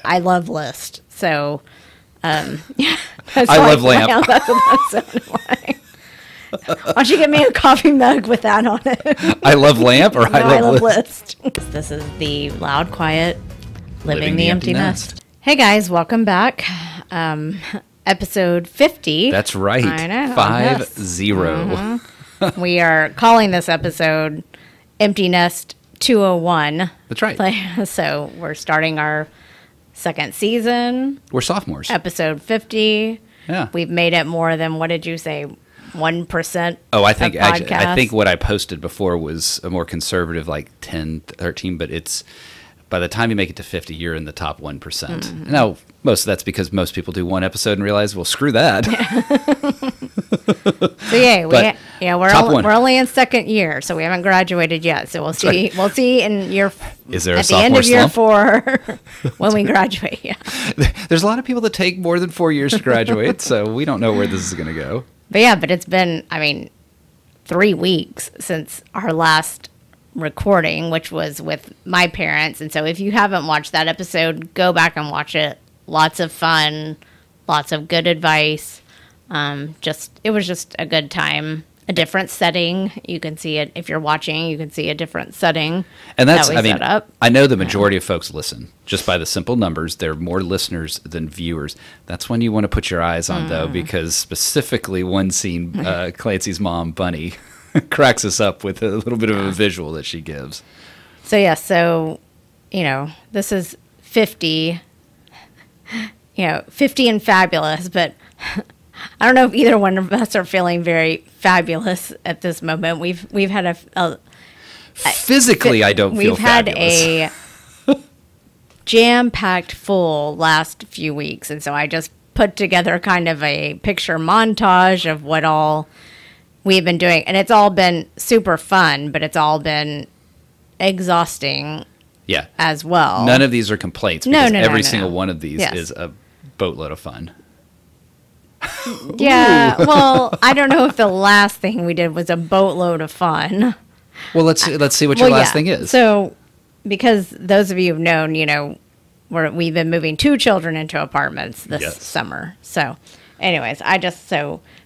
I love list. So, I love lamp. That's what that sounded like. Why don't you get me a coffee mug with that on it? I love lamp or I love list. This is the Loud, Quiet, Living the Empty Nest. Hey guys, welcome back. Episode 50. That's right. I know. 50. Mm-hmm. We are calling this episode Empty Nest 201. That's right. So we're starting our second season. We're sophomores. Episode 50. Yeah. We've made it more than, what did you say, 1%? Oh, I think actually, I think what I posted before was a more conservative, like 10, 13, but it's by the time you make it to 50, you're in the top 1%. Mm-hmm. Now, most of that's because most people do one episode and realize, well, screw that. So we're only in second year, so we haven't graduated yet. So we'll see. Right. We'll see in year. Is there at a the end of year slump? 4 when we graduate? Yeah. There's a lot of people that take more than 4 years to graduate, so we don't know where this is going to go. But it's been 3 weeks since our last recording, which was with my parents. And so if you haven't watched that episode, go back and watch it. Lots of fun, lots of good advice. It was just a good time. A different setting. You can see it if you're watching. You can see a different setting. And that's, that we set up. I know the majority of folks listen just by the simple numbers. There are more listeners than viewers. That's one you want to put your eyes on, though, because specifically one scene, Clancy's mom, Bunny, cracks us up with a little bit of a visual that she gives. So this is 50. 50 and fabulous, but I don't know if either one of us are feeling very fabulous at this moment. We've had physically I don't feel fabulous. We've had a jam-packed full last few weeks, and so I just put together kind of a picture montage of what all we've been doing, and it's all been super fun, but it's all been exhausting. Yeah. As well. None of these are complaints because every single one of these is a boatload of fun. Yeah. Well, I don't know if the last thing we did was a boatload of fun. Well, let's see what your last thing is. So, because those of you who've known, we've been moving 2 children into apartments this summer. So, anyways,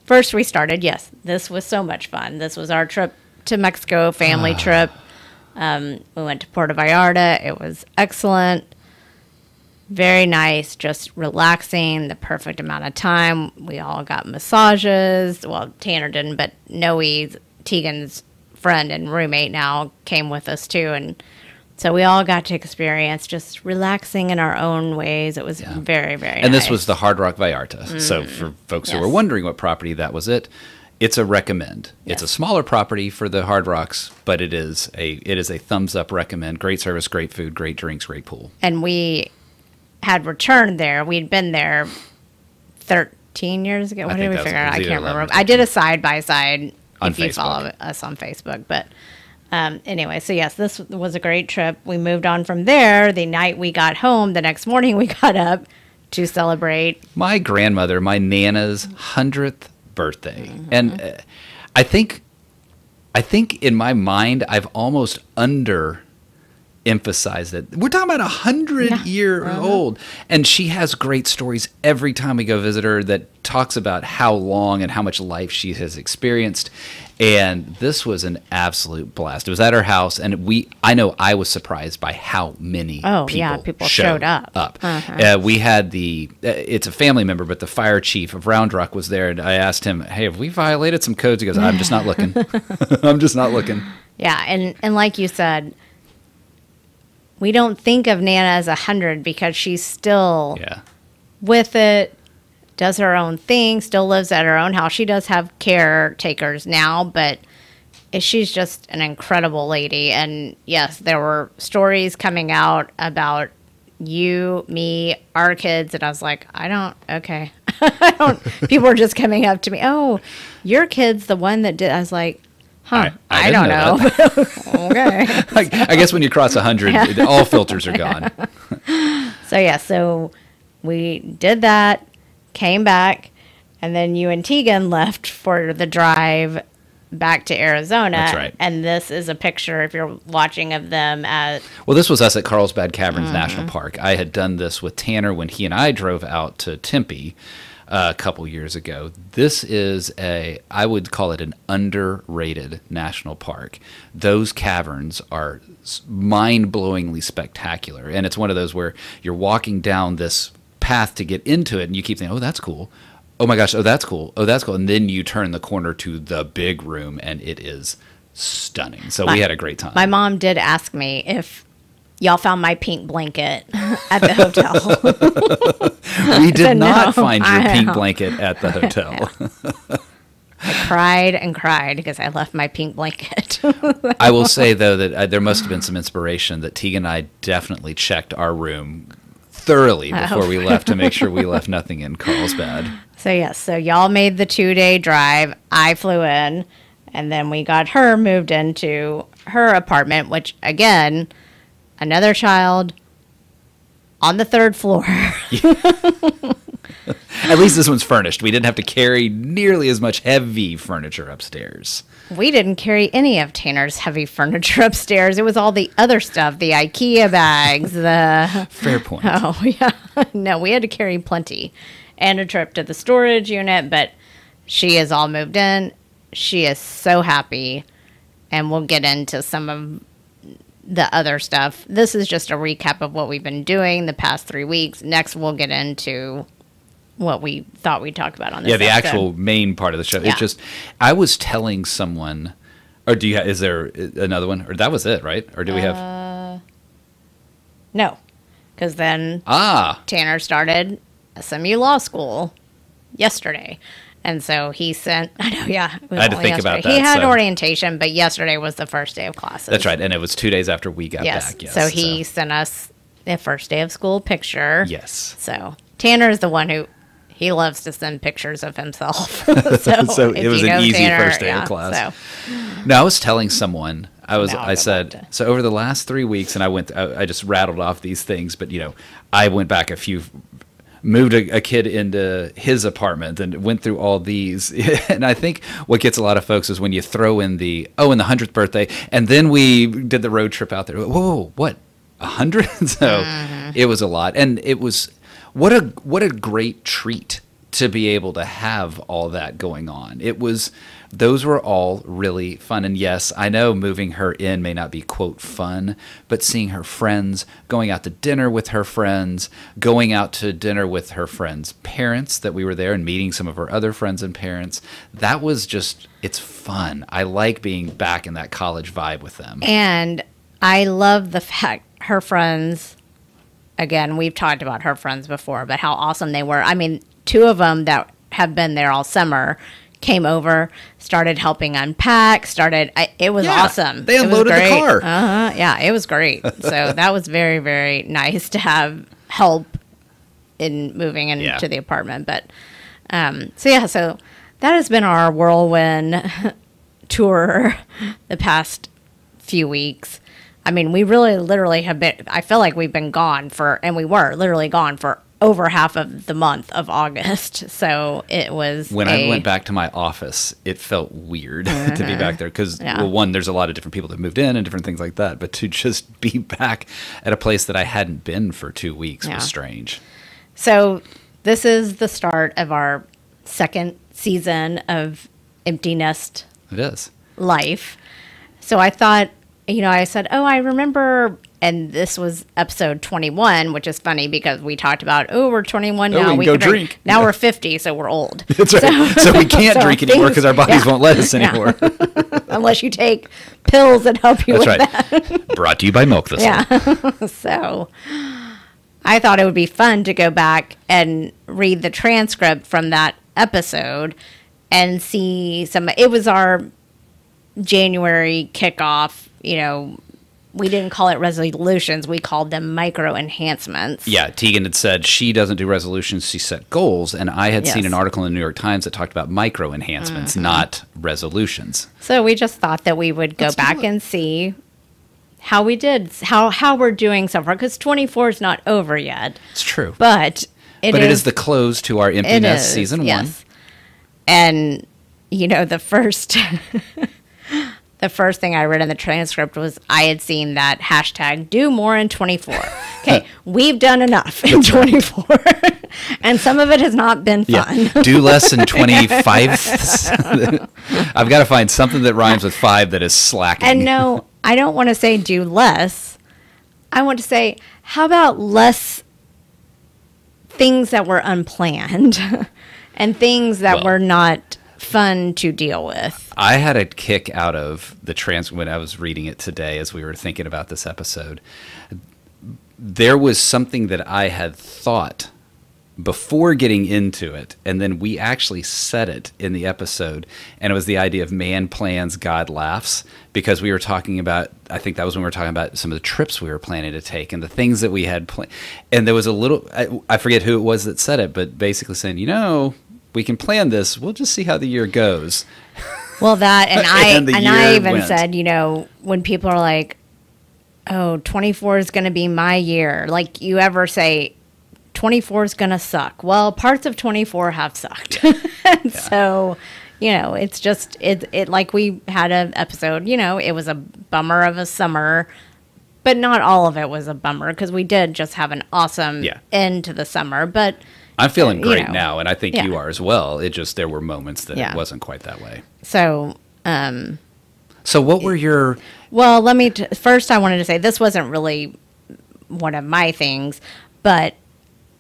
first we started, this was so much fun. This was our trip to Mexico, family trip. We went to Puerto Vallarta. It was excellent. Very nice, just relaxing, the perfect amount of time. We all got massages. Well, Tanner didn't, but Noe, Teagan's friend and roommate now, came with us too. And so we all got to experience just relaxing in our own ways. It was very, very nice. And this was the Hard Rock Vallarta. Mm-hmm. So for folks who were wondering what property that was, it's a recommend. Yes. It's a smaller property for the Hard Rocks, but it is a thumbs up recommend. Great service, great food, great drinks, great pool. And we had returned there. We'd been there 13 years ago. What did we figure out? I can't remember. I did a side-by-side if you follow us on Facebook. But anyway, so yes, this was a great trip. We moved on from there. The night we got home, the next morning we got up to celebrate my grandmother, my Nana's 100th birthday. Mm-hmm. And I think in my mind I've almost emphasized it. We're talking about 100-year-old, and she has great stories every time we go visit her that talks about how long and how much life she has experienced. And this was an absolute blast. It was at her house, and I know I was surprised by how many people showed up. Uh-huh. We had it's a family member, but the fire chief of Round Rock was there, and I asked him, hey, have we violated some codes? He goes, I'm just not looking. I'm just not looking. Yeah, and like you said, we don't think of Nana as 100 because she's still with it, does her own thing, still lives at her own house. She does have caretakers now, but she's just an incredible lady. And yes, there were stories coming out about you, me, our kids, and I was like, okay. People were just coming up to me, oh, your kid's the one that did. I was like, I don't know. Okay. I guess when you cross 100, all filters are gone. So we did that, came back, and then you and Teagan left for the drive back to Arizona. That's right. And this is a picture, if you're watching, of them at... Well, this was us at Carlsbad Caverns National Park. I had done this with Tanner when he and I drove out to Tempe a couple years ago. This is I would call it an underrated national park. Those caverns are mind-blowingly spectacular. And it's one of those where you're walking down this path to get into it, and you keep thinking, oh, that's cool. Oh my gosh, oh, that's cool. Oh, that's cool. And then you turn the corner to the big room, and it is stunning. So we had a great time. My mom did ask me if y'all found my pink blanket at the hotel. We did not find your pink blanket at the hotel. I cried and cried because I left my pink blanket. I will say, though, that there must have been some inspiration that Teagan and I definitely checked our room thoroughly before we left to make sure we left nothing in Carlsbad. So, yes, so y'all made the 2-day drive. I flew in, and then we got her moved into her apartment, which, again, another child on the 3rd floor. At least this one's furnished. We didn't have to carry nearly as much heavy furniture upstairs. We didn't carry any of Tanner's heavy furniture upstairs. It was all the other stuff, the IKEA bags, the... Fair point. Oh, yeah. No, we had to carry plenty. And a trip to the storage unit, but she is all moved in. She is so happy. And we'll get into some of the other stuff. This is just a recap of what we've been doing the past 3 weeks. Next, we'll get into what we thought we'd talk about on this episode. Actual main part of the show. Yeah. It's just, I was telling someone, or is there another one? Or that was it, right? Or do we have? No, because then Tanner started SMU Law School yesterday. And so he sent, I know, yeah. I had to think about that. He had orientation, but yesterday was the first day of classes. That's right. And it was 2 days after we got back. Yes. So he sent us the first day of school picture. Yes. So Tanner is the one who, he loves to send pictures of himself. So it was an easy Tanner, first day of class. So. No, I was telling someone, I said, so over the last 3 weeks, and I just rattled off these things, but I went back moved a kid into his apartment and went through all these. And I think what gets a lot of folks is when you throw in the 100th birthday, and then we did the road trip out there. Whoa, what? 100? So it was a lot. And it was, what a great treat to be able to have all that going on. Those were all really fun. And yes, I know moving her in may not be, quote, fun, but seeing her friends, going out to dinner with her friends, going out to dinner with her friends' parents that we were there, and meeting some of her other friends and parents, that was just, it's fun. I like being back in that college vibe with them. And I love the fact her friends, again, we've talked about her friends before, but how awesome they were. I mean, 2 of them that have been there all summer came over, started helping unpack, it was awesome. They unloaded the car. Yeah, it was great. So that was very, very nice to have help in moving into the apartment. But so that has been our whirlwind tour the past few weeks. I mean, we really literally have been, I feel like we've been gone we were literally gone for over half of the month of August. So it was when I went back to my office, it felt weird to be back there because, well, one, there's a lot of different people that moved in and different things like that. But to just be back at a place that I hadn't been for 2 weeks was strange. So this is the start of our 2nd season of Empty Nest life. So I thought, I said, I remember... And this was episode 21, which is funny because we talked about, we're 21 now. We can go drink. Now we're 50, so we're old. That's right. So we can't drink anymore because our bodies won't let us anymore. Unless you take pills that help you with that. Brought to you by Milk this week. So I thought it would be fun to go back and read the transcript from that episode and see it was our January kickoff, we didn't call it resolutions. We called them micro enhancements. Yeah, Teagan had said she doesn't do resolutions. She set goals. And I had seen an article in the New York Times that talked about micro enhancements, not resolutions. So we just thought that we would go back and see how we did, how we're doing so far. Because 24 is not over yet. It's true. But it is the close to our Empty Nest season 1. And the first the first thing I read in the transcript was I had seen that hashtag do more in 24. Okay, we've done enough in 24. And some of it has not been fun. Yeah. Do less in 25. I've got to find something that rhymes with 5 that is slacking. And no, I don't want to say do less. I want to say, how about less things that were unplanned and things that were not fun to deal with. I had a kick out of the when I was reading it today as we were thinking about this episode. There was something that I had thought before getting into it, and then we actually said it in the episode, and it was the idea of man plans, God laughs, because we were talking about, I think that was when we were talking about some of the trips we were planning to take and the things that we had planned. And there was a little, I forget who it was that said it, but basically saying, we can plan this. We'll just see how the year goes. Well, that, and I even said, when people are like, oh, 24 is going to be my year. Like, you ever say 24 is going to suck. Well, parts of 24 have sucked. So, it's just, it like we had an episode, it was a bummer of a summer, but not all of it was a bummer because we did just have an awesome end to the summer. But I'm feeling great now, and I think you are as well. It just, there were moments that it wasn't quite that way. So, so what were your... Well, first I wanted to say this wasn't really one of my things, but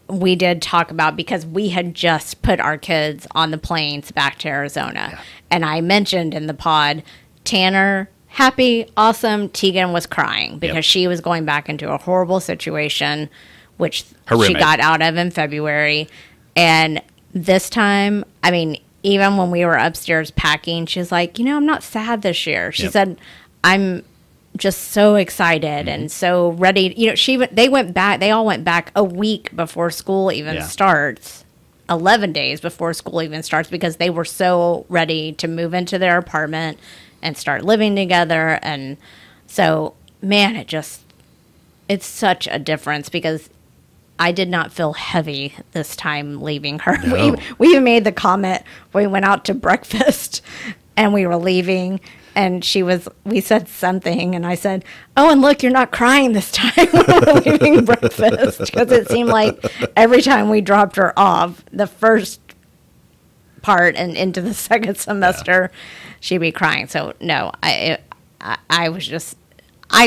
we did talk about, because we had just put our kids on the planes back to Arizona. Yeah. And I mentioned in the pod, Tanner, happy, awesome. Teagan was crying because she was going back into a horrible situation, which she got out of in February. And this time, even when we were upstairs packing, she's like, I'm not sad this year. She said, I'm just so excited and so ready. They all went back a week before school even starts, 11 days before school even starts, because they were so ready to move into their apartment and start living together. And so, man, it's such a difference, because I did not feel heavy this time leaving her. No. We even made the comment, we went out to breakfast and we were leaving, and we said something, and I said, oh, and look, you're not crying this time when we're leaving breakfast, because it seemed like every time we dropped her off, the first part and into the second semester, she'd be crying. So no, I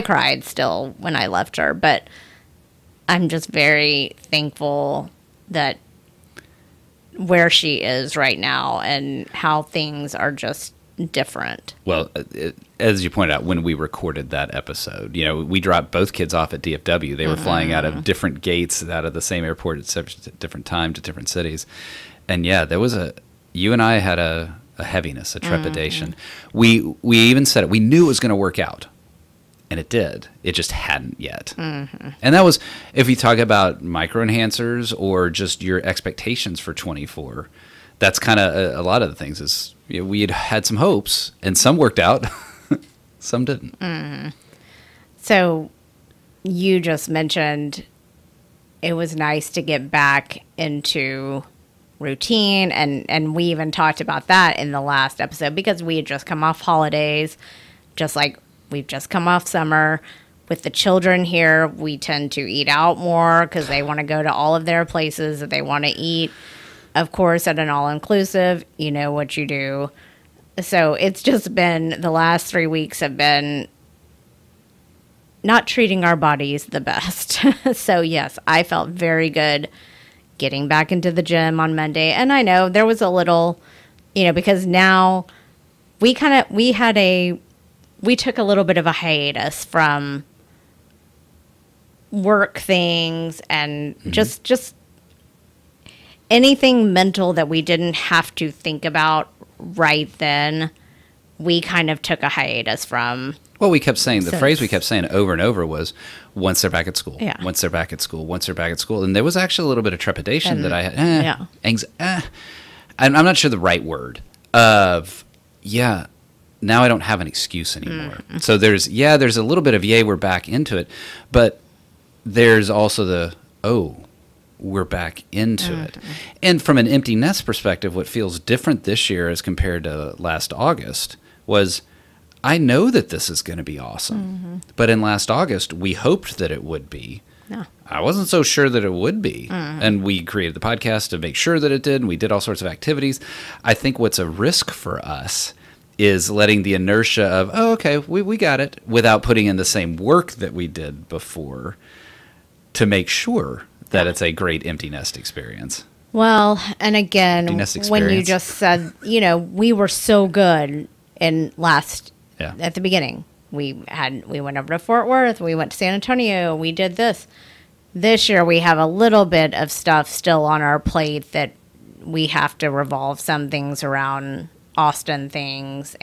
cried still when I left her, but I'm just very thankful that where she is right now and how things are just different. Well, as you pointed out, when we recorded that episode, we dropped both kids off at DFW. They were flying out of different gates, out of the same airport at different time to different cities. And there was you and I had a heaviness, a trepidation. We even said it. We knew it was going to work out. And it did. It just hadn't yet. And that was, if you talk about micro enhancers or just your expectations for 24, that's kind of a lot of the things is, we had some hopes, and some worked out, some didn't. So you just mentioned it was nice to get back into routine, and we even talked about that in the last episode, because we had just come off holidays, just like we've just come off summer. With the children here, we tend to eat out more because they want to go to all of their places that they want to eat. Of course, at an all-inclusive, you know what you do. So it's just been, the last 3 weeks have been not treating our bodies the best. So yes, I felt very good getting back into the gym on Monday. And I know there was a little, because now we took a little bit of a hiatus from work things and just anything mental that we didn't have to think about right then. We kind of took a hiatus from. Well, we kept saying, the phrase we kept saying over and over was, once they're back at school, once they're back at school, once they're back at school. And there was actually a little bit of trepidation that I had. I'm not sure the right word of, now I don't have an excuse anymore. So there's a little bit of, we're back into it. But there's also the, we're back into it. And from an empty nest perspective, what feels different this year as compared to last August was, I know that this is going to be awesome. But in last August, we hoped that it would be. No. I wasn't so sure that it would be. And we created the podcast to make sure that it did, and we did all sorts of activities. I think what's a risk for us is letting the inertia of, oh, okay, we got it, without putting in the same work that we did before to make sure that it's a great empty nest experience. Well, and again, when you just said, we were so good in at the beginning. We went over to Fort Worth, we went to San Antonio, we did this. This year we have a little bit of stuff still on our plate that we have to revolve some things around Austin things,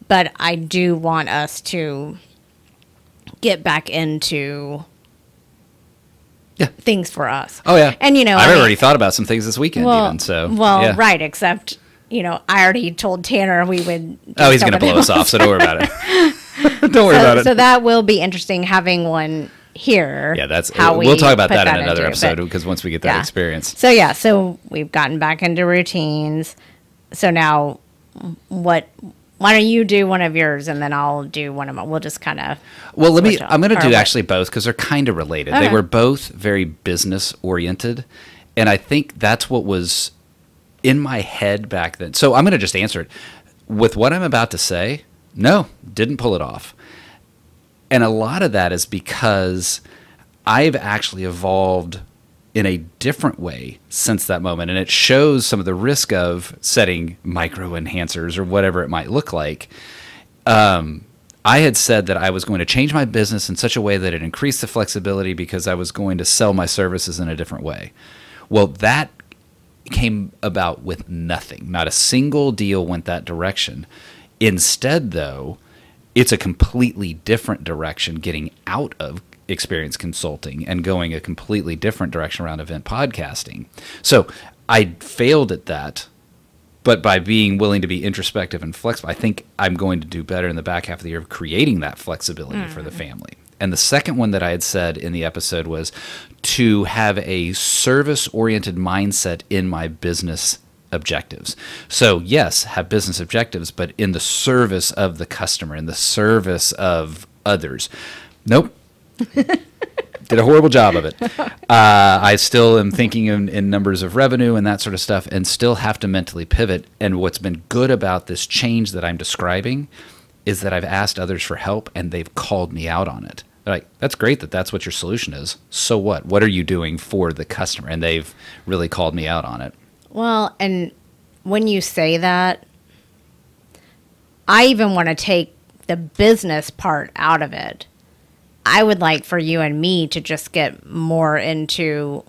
but I do want us to get back into things for us. Oh yeah. And I've already thought about some things this weekend right, except I already told Tanner we would. Oh, he's going to blow us off, so don't worry about it. Don't worry about it. So that will be interesting having one here. Yeah, that's how we'll talk about that in another episode, because once we get that experience. So we've gotten back into routines. So now, why don't you do one of yours and then I'll do one of mine? We'll just kind of. Well, I'm going to do actually both because they're kind of related. Okay. They were both very business oriented, and I think that's what was in my head back then. So I'm going to just answer it with what I'm about to say. No, didn't pull it off. And a lot of that is because I've actually evolved in a different way since that moment. And it shows some of the risk of setting micro enhancers or whatever it might look like. I had said that I was going to change my business in such a way that it increased the flexibility because I was going to sell my services in a different way. Well, that came about with nothing. Not a single deal went that direction. Instead, though, it's a completely different direction, getting out of experience consulting and going a completely different direction around event podcasting. So I failed at that, but by being willing to be introspective and flexible, I think I'm going to do better in the back half of the year of creating that flexibility for the family. And the second one that I had said in the episode was to have a service-oriented mindset in my business objectives. So yes, have business objectives, but in the service of the customer, in the service of others. Nope. Did a horrible job of it. I still am thinking in numbers of revenue and that sort of stuff, and still have to mentally pivot. And what's been good about this change that I'm describing is that I've asked others for help, and they've called me out on it. They're like, that's great that that's what your solution is. So what? What are you doing for the customer? And they've really called me out on it. Well, and when you say that, I even want to take the business part out of it. I would like for you and me to just get more into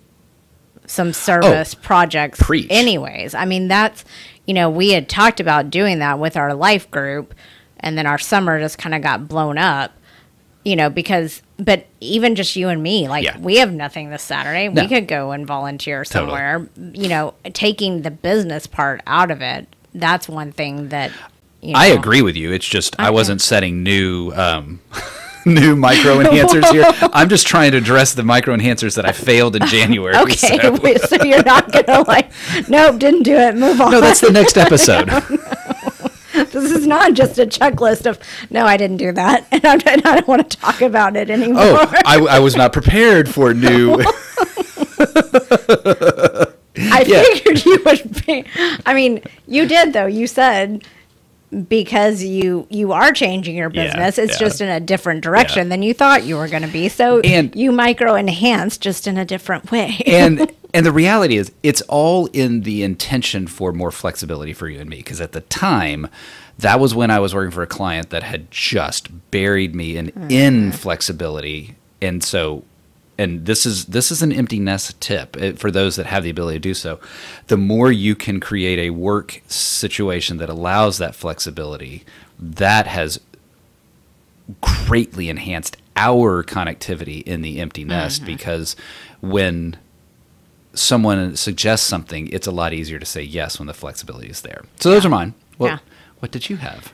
some service projects anyways. I mean, that's, we had talked about doing that with our life group, and then our summer just kind of got blown up, but even just you and me, we have nothing this Saturday. No. We could go and volunteer somewhere, taking the business part out of it. That's one thing that, I agree with you. It's just, I wasn't setting new micro enhancers here. I'm just trying to address the micro enhancers that I failed in January. Okay, so you're not gonna nope, didn't do it. Move on. No, that's the next episode. This is not just a checklist of no, I didn't do that, and I don't want to talk about it anymore. Oh, I was not prepared for new. I figured you would be. I mean, you did though. You said. Because you are changing your business, it's just in a different direction than you thought you were going to be. So you micro enhance just in a different way. and the reality is, it's all in the intention for more flexibility for you and me. Because at the time, that was when I was working for a client that had just buried me in inflexibility, and so. And this is an empty nest tip for those that have the ability to do so. The more you can create a work situation that allows that flexibility, that has greatly enhanced our connectivity in the empty nest, because when someone suggests something, it's a lot easier to say yes when the flexibility is there. So those are mine. What did you have?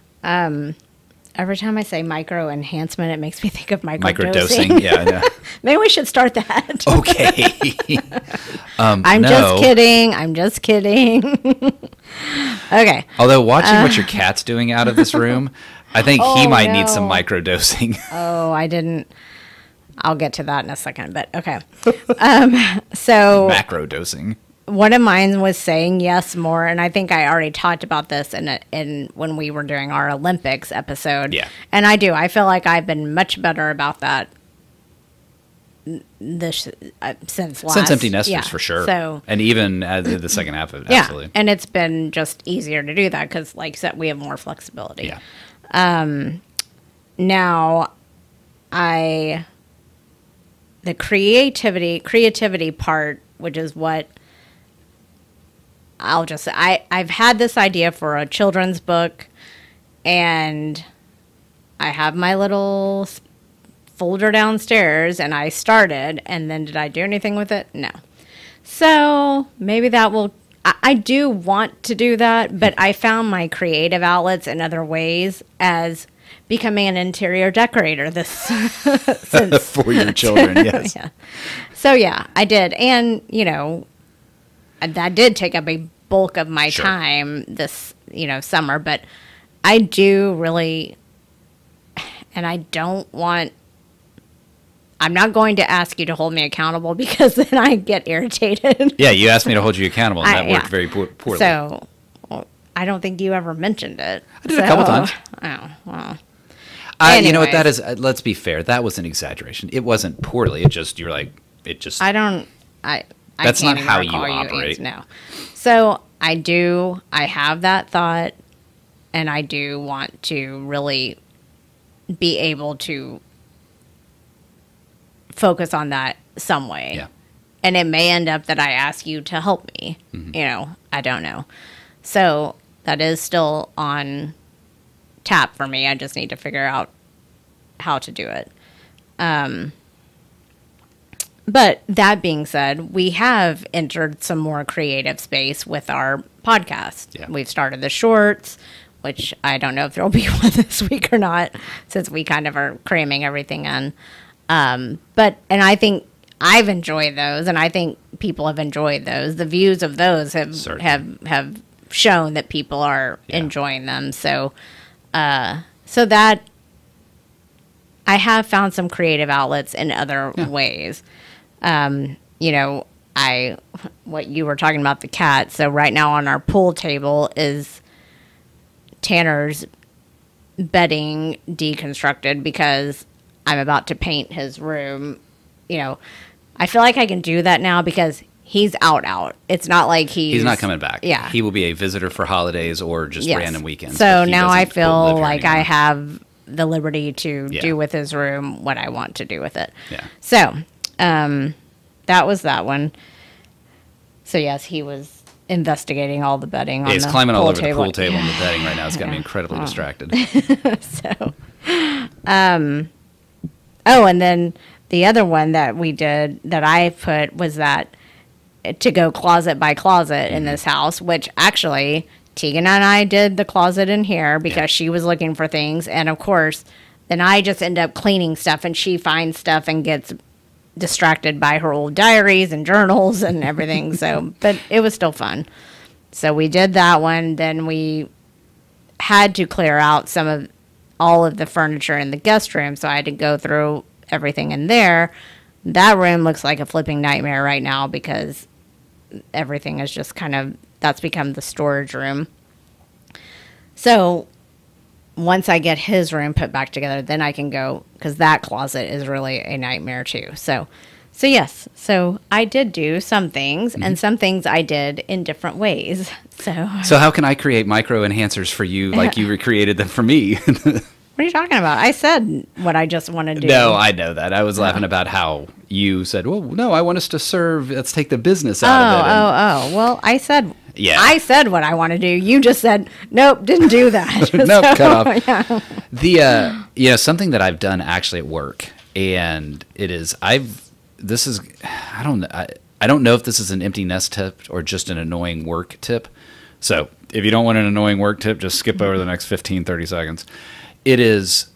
Every time I say micro enhancement, it makes me think of microdosing. Yeah. Maybe we should start that. Okay. I'm just kidding. Okay. Although watching what your cat's doing out of this room, I think he might need some microdosing. Oh, I didn't. I'll get to that in a second, but okay. So macrodosing. One of mine was saying yes more, and I think I already talked about this in when we were doing our Olympics episode. Yeah. And I feel like I've been much better about that since Empty Nesters, for sure. So, and even the second half of it, yeah, absolutely. And it's been just easier to do that because, like I said, we have more flexibility. Yeah. Now, the creativity part, which is what I've had this idea for a children's book, and I have my little folder downstairs, and I started, and then did I do anything with it? No. So maybe that will, I do want to do that, but I found my creative outlets in other ways as becoming an interior decorator for your children, yes. Yeah. So yeah, I did. And, that did take up a bulk of my time this, summer, but I do really, and I'm not going to ask you to hold me accountable because then I get irritated. Yeah, you asked me to hold you accountable, and that worked very poorly. So, I don't think you ever mentioned it. I did a couple times. Oh, well. You know what that is? Let's be fair. That was an exaggeration. It wasn't poorly. You're like, it just. That's not how you operate. No. So I have that thought, and I do want to really be able to focus on that some way. Yeah. And it may end up that I ask you to help me. Mm-hmm. I don't know. So that is still on tap for me. I just need to figure out how to do it. But that being said, we have entered some more creative space with our podcast. Yeah. We've started the shorts, which I don't know if there'll be one this week or not, since we kind of are cramming everything in. And I think I've enjoyed those, and I think people have enjoyed those. The views of those have shown that people are enjoying them. So that I have found some creative outlets in other ways. What you were talking about, the cat. So right now on our pool table is Tanner's bedding deconstructed because I'm about to paint his room. I feel like I can do that now because he's out. It's not like he's not coming back. Yeah. He will be a visitor for holidays or just random weekends. So now I feel like I have the liberty to do with his room what I want to do with it. Yeah. So, that was that one. So yes, he was investigating all the bedding on the pool table. He's climbing all over the pool table and the bedding right now. It's got me incredibly distracted. So, and then the other one that we did that I put was that to go closet by closet in this house, which actually Teagan and I did the closet in here because she was looking for things. And of course, then I just end up cleaning stuff and she finds stuff and gets distracted by her old diaries and journals and everything. So, but it was still fun. So we did that one. Then we had to clear out all of the furniture in the guest room. So I had to go through everything in there. That room looks like a flipping nightmare right now because everything is just that's become the storage room. So once I get his room put back together, then I can go, because that closet is really a nightmare too. So yes, so I did do some things, and some things I did in different ways. So how can I create micro enhancers for you like you recreated them for me? What are you talking about? I said what I just want to do. No, I know that. I was laughing about how you said, well, no, I want us to serve, let's take the business out of it. Well, I said what I want to do. You just said, nope, didn't do that. Nope, cut off. Yeah. Something that I've done actually at work, and it is, I don't know if this is an empty nest tip or just an annoying work tip. So if you don't want an annoying work tip, just skip over the next 15, 30 seconds. it is,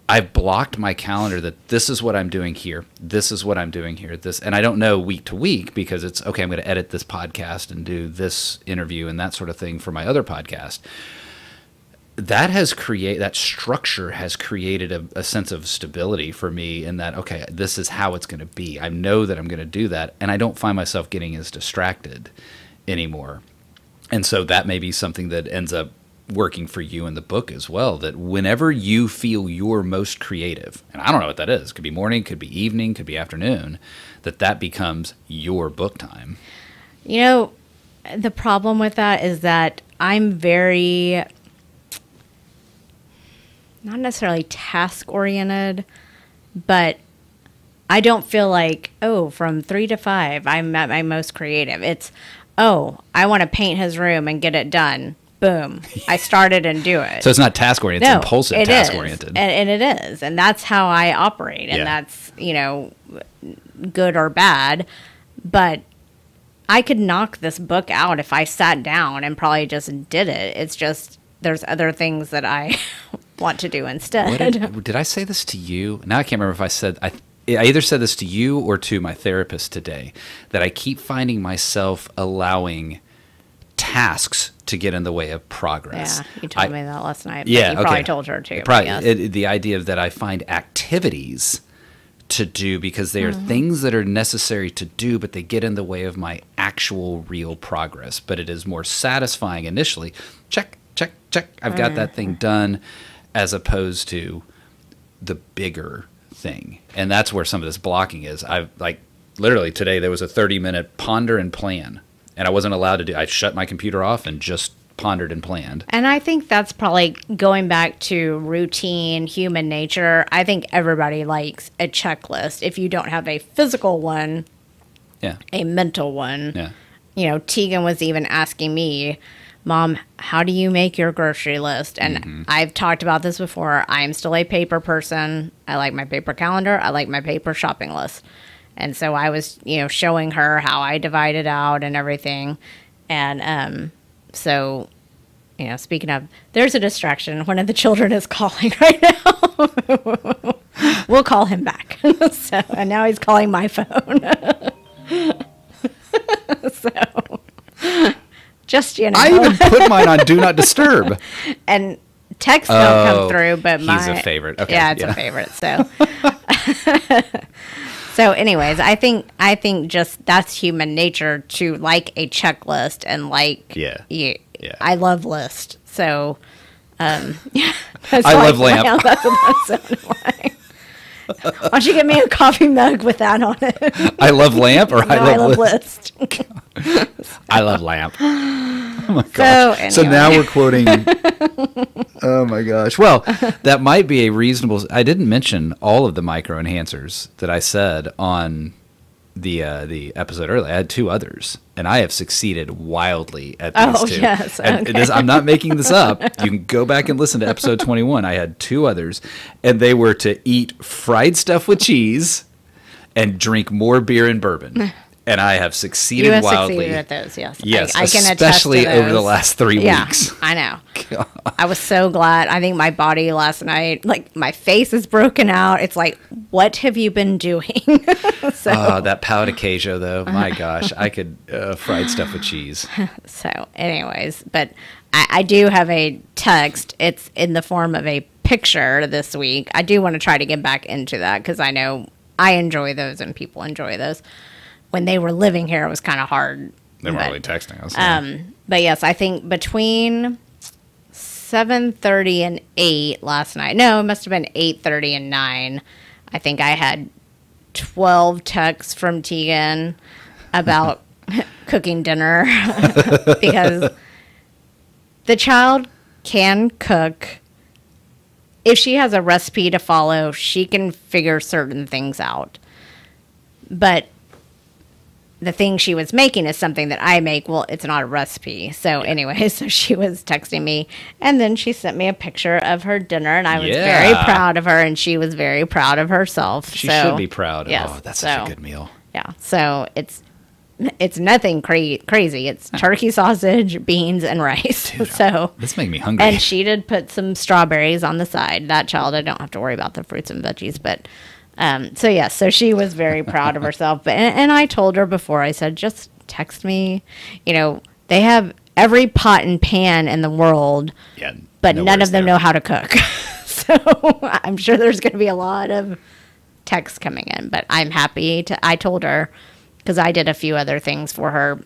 I've blocked my calendar that this is what I'm doing here. This is what I'm doing here. And I don't know week to week because it's, okay, I'm going to edit this podcast and do this interview and that sort of thing for my other podcast. That structure has created a sense of stability for me in that, okay, this is how it's going to be. I know that I'm going to do that, and I don't find myself getting as distracted anymore. And so that may be something that ends up working for you in the book as well, that whenever you feel you're most creative, and I don't know what that is, could be morning, could be evening, could be afternoon, that becomes your book time. You know, the problem with that is that I'm very, not necessarily task oriented, but I don't feel like, from 3 to 5, I'm at my most creative. It's, I want to paint his room and get it done. Boom. I started and do it. So it's not task-oriented, it's impulsive task-oriented. And it is. And that's how I operate. And that's, good or bad. But I could knock this book out if I sat down and probably just did it. It's just there's other things that I want to do instead. Did I say this to you? Now I can't remember if I said... I either said this to you or to my therapist today, that I keep finding myself allowing tasks to get in the way of progress. Yeah, you told me that last night. Yeah, you probably told her too. The idea that I find activities to do because they are things that are necessary to do, but they get in the way of my actual real progress. But it is more satisfying initially. Check, check, check. I've got that thing done, as opposed to the bigger thing. And that's where some of this blocking is. Literally today there was a 30-minute ponder and plan. And I wasn't allowed to do. I shut my computer off and just pondered and planned. And I think that's probably going back to routine, human nature. I think everybody likes a checklist. If you don't have a physical one, a mental one. Yeah. Teagan was even asking me, Mom, how do you make your grocery list? And I've talked about this before. I'm still a paper person. I like my paper calendar. I like my paper shopping list. And so I was, showing her how I divide it out and everything. And so, speaking of, there's a distraction. One of the children is calling right now. We'll call him back. And now he's calling my phone. Just, I even put mine on Do Not Disturb. And texts don't come through, but he's a favorite. Okay, yeah, it's a favorite. So... So anyways, I think just that's human nature to like a checklist and I love list. So I love lamp. That's what that sounded like. Why don't you get me a coffee mug with that on it? I love lamp or I love list. I love lamp. Oh my gosh. So now we're quoting. Oh my gosh. Well, that might be a reasonable. I didn't mention all of the micro enhancers that I said on the episode earlier. I had 2 others, and I have succeeded wildly at these 2. Yes. And I'm not making this up. You can go back and listen to episode 21. I had 2 others, and they were to eat fried stuff with cheese and drink more beer and bourbon. And I have succeeded wildly. Succeeded at those, yes. Yes, I can especially attest to over the last 3 weeks. I know. God. I was so glad. I think my body last night, my face is broken out. It's like, what have you been doing? That pao de queijo, though. My gosh, I could fried stuff with cheese. So, anyways, but I do have a text. It's in the form of a picture this week. I do want to try to get back into that because I know I enjoy those and people enjoy those. When they were living here, it was kind of hard. They weren't really texting us. But yes, I think between 7:30 and 8 last night. No, it must have been 8:30 and 9. I think I had 12 texts from Teagan about cooking dinner because the child can cook. If she has a recipe to follow, she can figure certain things out. But the thing she was making is something that I make. Well, it's not a recipe. So anyway, so she was texting me, and then she sent me a picture of her dinner, and I was very proud of her, and she was very proud of herself. She should be proud. Yes, oh, that's such a good meal. Yeah. So it's it's nothing crazy. It's turkey sausage, beans, and rice. Dude, so this made me hungry. And she did put some strawberries on the side. That child, I don't have to worry about the fruits and veggies. But so yes, so she was very proud of herself. But and I told her before, I said, just text me. You know, they have every pot and pan in the world, but none of them know how to cook. So I'm sure there's going to be a lot of texts coming in. But I'm happy to. I told her, because I did a few other things for her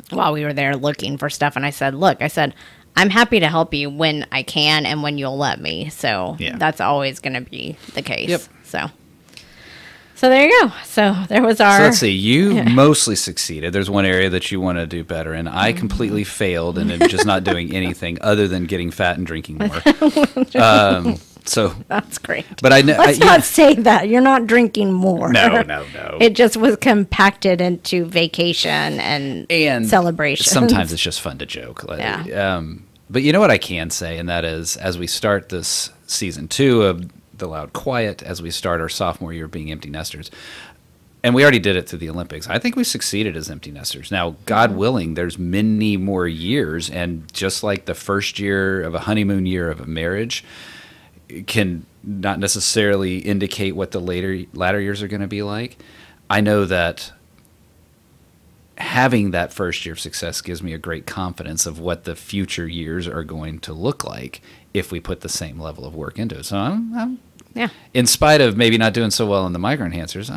while we were there looking for stuff. And I said, look, I'm happy to help you when I can and when you'll let me. So that's always going to be the case. Yep. So there you go. So there was our... So let's see. You mostly succeeded. There's one area that you want to do better. And I completely failed and am just not doing anything other than getting fat and drinking more. So that's great. But let's not say that. You're not drinking more. No. It just was compacted into vacation and celebration. Sometimes it's just fun to joke. But you know what I can say, and that is, as we start this season 2 of The Loud Quiet, as we start our sophomore year of being empty nesters, and we already did it through the Olympics, I think we succeeded as empty nesters. Now, God willing, there's many more years, and just like the first year of a honeymoon year of a marriage can not necessarily indicate what the latter years are going to be like, I know that having that first year of success gives me a great confidence of what the future years are going to look like if we put the same level of work into it. So I'm in spite of maybe not doing so well in the micro enhancers,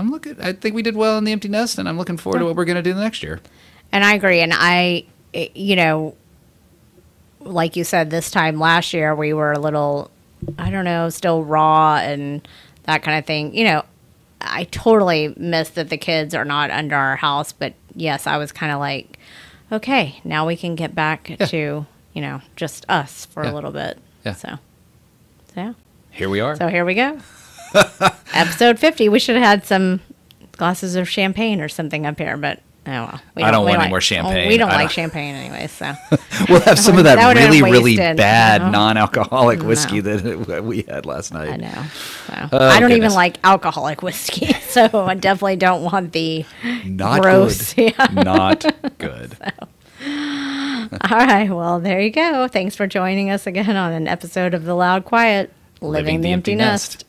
I think we did well in the empty nest, and I'm looking forward to what we're going to do next year. And I agree. And you know, like you said, this time last year we were a little, I don't know, still raw and that kind of thing. You know, I totally missed that the kids are not under our house, but yes, I was kind of like, okay, now we can get back to, you know, just us for a little bit. Yeah. So yeah. Here we are. So here we go. Episode 50. We should have had some glasses of champagne or something up here, but oh well. I don't want any more champagne. We don't like champagne anyway, so. We'll have some of that really bad non-alcoholic whiskey that we had last night. I know. So. I don't even like alcoholic whiskey, so I definitely don't want the gross. Good. Yeah. Not good. All right, well, there you go. Thanks for joining us again on an episode of The Loud Quiet, Living the Empty Nest.